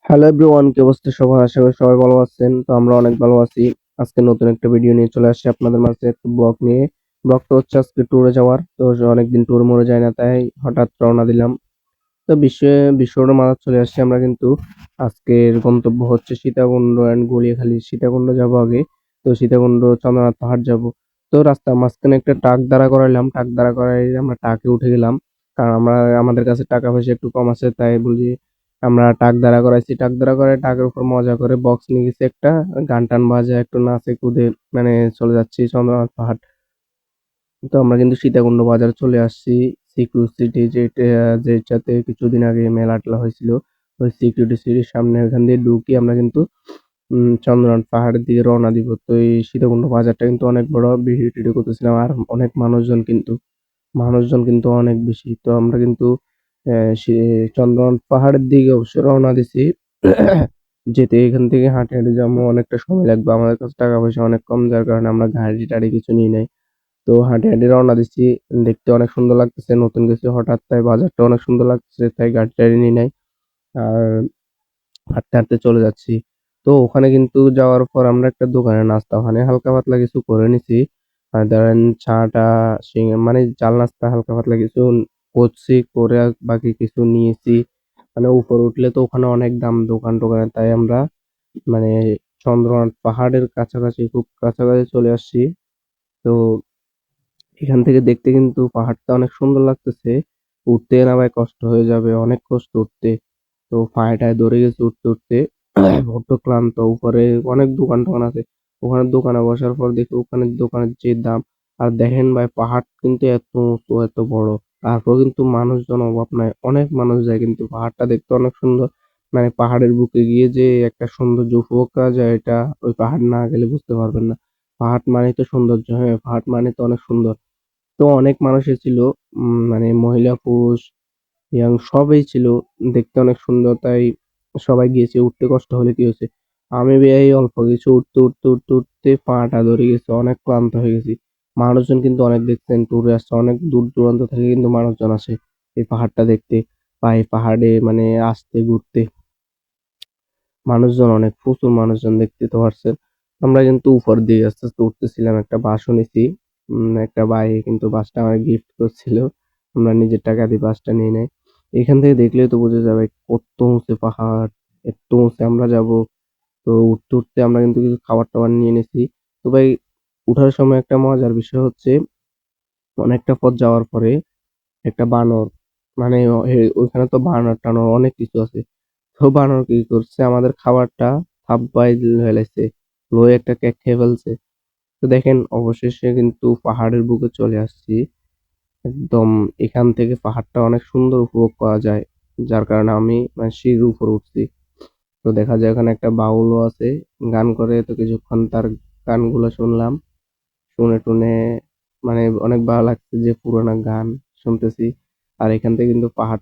Hello everyone, কি অবস্থা সবার? আশা করি সবাই ভালো আছেন। তো আমরা অনেক ভালো আছি। আজকে নতুন একটা ভিডিও নিয়ে চলে আসছি আপনাদের মাঝে, একটা ব্লগ নিয়ে। ব্লগটা হচ্ছে আজকে ট্যুরে যাওয়ার। তো অনেকদিন ট্যুর মরে যায় না, তাই হঠাৎ রওনা দিলাম। তো বিশ্বটা মাথায় চলে আসছি আমরা কিন্তু। আজকের গন্তব্য হচ্ছে সীতাকুণ্ড অ্যান্ড গড়িয়াখালী। সীতাকুণ্ড যাবো আগে। তো সীতাকুণ্ড চন্দ্রনাথ পাহাড় যাব। তো রাস্তার মাঝখানে একটা ট্রাক দাঁড়া করাইলাম, ট্রাক দাঁড়া করাই আমরা ট্রাকে উঠে গেলাম। কারণ আমাদের কাছে টাকা পয়সা একটু কম আছে, তাই বলি আমরা ট্রাক দাঁড়া করাইছি। ট্রাক দাঁড়া করাই ট্রাকের উপর মজা করে বক্স নিয়ে গেছি একটা, গান টান বাজা একটু নাচে কুদে মানে চলে যাচ্ছি চন্দ্রনাথ পাহাড়। তো আমরা কিন্তু সীতাকুণ্ড বাজার চলে আসছি। সিকিউরিটি যেটাতে কিছুদিন আগে মেলা টেলা হয়েছিল, ওই সিকিউরিটি সিটির সামনে ওখান দিয়ে ঢুকি আমরা কিন্তু চন্দ্রনাথ পাহাড়ের দিকে রওনা দিব। তো এই সীতাকুণ্ড বাজারটা কিন্তু অনেক বড়, ভিডিও টিডিও করতেছিলাম আর অনেক মানুষজন কিন্তু অনেক বেশি। তো আমরা কিন্তু চন্দ্রনাথ পাহাড়ের দিকে অবশ্য রওনা দিছি। যেতে এখান থেকে হাঁটে হাঁটে যাবো, অনেকটা সময় লাগবে। আমাদের কাছে টাকা পয়সা অনেক কম, যার কারণে আমরা গাড়ি টাড়ি কিছু নিই নাই। তো হাঁটে হাঁটে রওনা দিচ্ছি। দেখতে অনেক সুন্দর লাগতেছে, নতুন কিছু হঠাৎ, তাই বাজারটা অনেক সুন্দর লাগতেছে, তাই গাড়ি টাড়ি নিই নাই। আর হাঁটতে হাঁটতে চলে যাচ্ছি। তো ওখানে কিন্তু যাওয়ার পর আমরা একটা দোকানে নাস্তা, ওখানে হালকা পাতলা কিছু করে নিছি। আর ধরেন চাটা, মানে চাল নাস্তা হালকা পাতলা কিছু করছি, করে বাকি কিছু নিয়েছি। মানে উপরে উঠলে তো ওখানে অনেক দাম দোকান টোকানে, তাই আমরা মানে চন্দ্রনাথ পাহাড়ের কাছাকাছি, খুব কাছাকাছি চলে আসছি। তো এখান থেকে দেখতে কিন্তু পাহাড়টা অনেক সুন্দর লাগতেছে। উঠতে নামায় কষ্ট হয়ে যাবে, অনেক কষ্ট উঠতে। তো পায়ে টায়ে ধরে গেছে উঠতে উঠতে। বড্ড ক্লান্ত। উপরে অনেক দোকান টোকান আছে। ওখানে দোকানে বসার পর দেখি ওখানে দোকানের যে দাম। আর দেখেন ভাই, পাহাড় কিন্তু এত উঁচু, এত বড়। তারপর কিন্তু মানুষজন অভাব নাই, অনেক মানুষ যায়, কিন্তু পাহাড়টা দেখতে অনেক সুন্দর। মানে পাহাড়ের বুকে গিয়ে যে একটা সৌন্দর্য উপভোগ করা যায়, এটা ওই পাহাড় না গেলে বুঝতে পারবেন না। পাহাড় মানে তো সৌন্দর্য, হ্যাঁ পাহাড় মানে তো অনেক সুন্দর। তো অনেক মানুষ এসেছিল, মানে মহিলা পুরুষ ইয়াং সবই ছিল। দেখতে অনেক সুন্দর, তাই সবাই গিয়েছে। উঠতে কষ্ট হলে কি হয়েছে, আমি এই অল্প কিছু উঠতে উঠতে উঠতে উঠতে পাটা ধরে গেছে, অনেক ক্লান্ত হয়ে গেছি। মানুষজন কিন্তু অনেক দেখছেন, ট্যুরে আসছে, অনেক দূর দূরান্ত থেকে কিন্তু মানুষজন আসে এই পাহাড়টা দেখতে, বা এই পাহাড়ে মানে আসতে ঘুরতে। মানুষজন অনেক, প্রচুর মানুষজন, দেখতে তো পারছেন। আমরা কিন্তু উপর দিয়ে আস্তে আস্তে উঠতেছিলাম, একটা বাসও নিছি। একটা ভাই কিন্তু বাসটা আমার গিফট করছিল, আমরা নিজের টাকা দিয়ে বাসটা নিয়ে নেই। এখান থেকে দেখলেই তো বোঝা যাবে কত উঁচু পাহাড়, এত উঁচু আমরা যাব। তো উঠতে উঠতে আমরা কিন্তু কিছু খাবার টাবার নিয়ে নিছি। তো ভাই, উঠার সময় একটা মজার বিষয় হচ্ছে, অনেকটা পথ যাওয়ার পরে একটা বানর, মানে ওইখানে তো বানর টানর অনেক কিছু আছে। তো বানর কি করছে, আমাদের খাবারটা থাব্বাই ফেলেছে, লয়ে একটা কেক খেয়ে ফেলছে। তো দেখেন, অবশেষে কিন্তু পাহাড়ের বুকে চলে আসছি একদম। এখান থেকে পাহাড়টা অনেক সুন্দর উপভোগ করা যায়, যার কারণে আমি মানে সিঁড়ির উপর উঠছি। তো দেখা যায় ওখানে একটা বাউলও আছে, গান করে। তো কিছুক্ষণ তার গানগুলো শুনলাম, শুনে টুনে মানে অনেক ভালো লাগছে যে পুরোনো গান শুনতেছি। আর এখান থেকে কিন্তু পাহাড়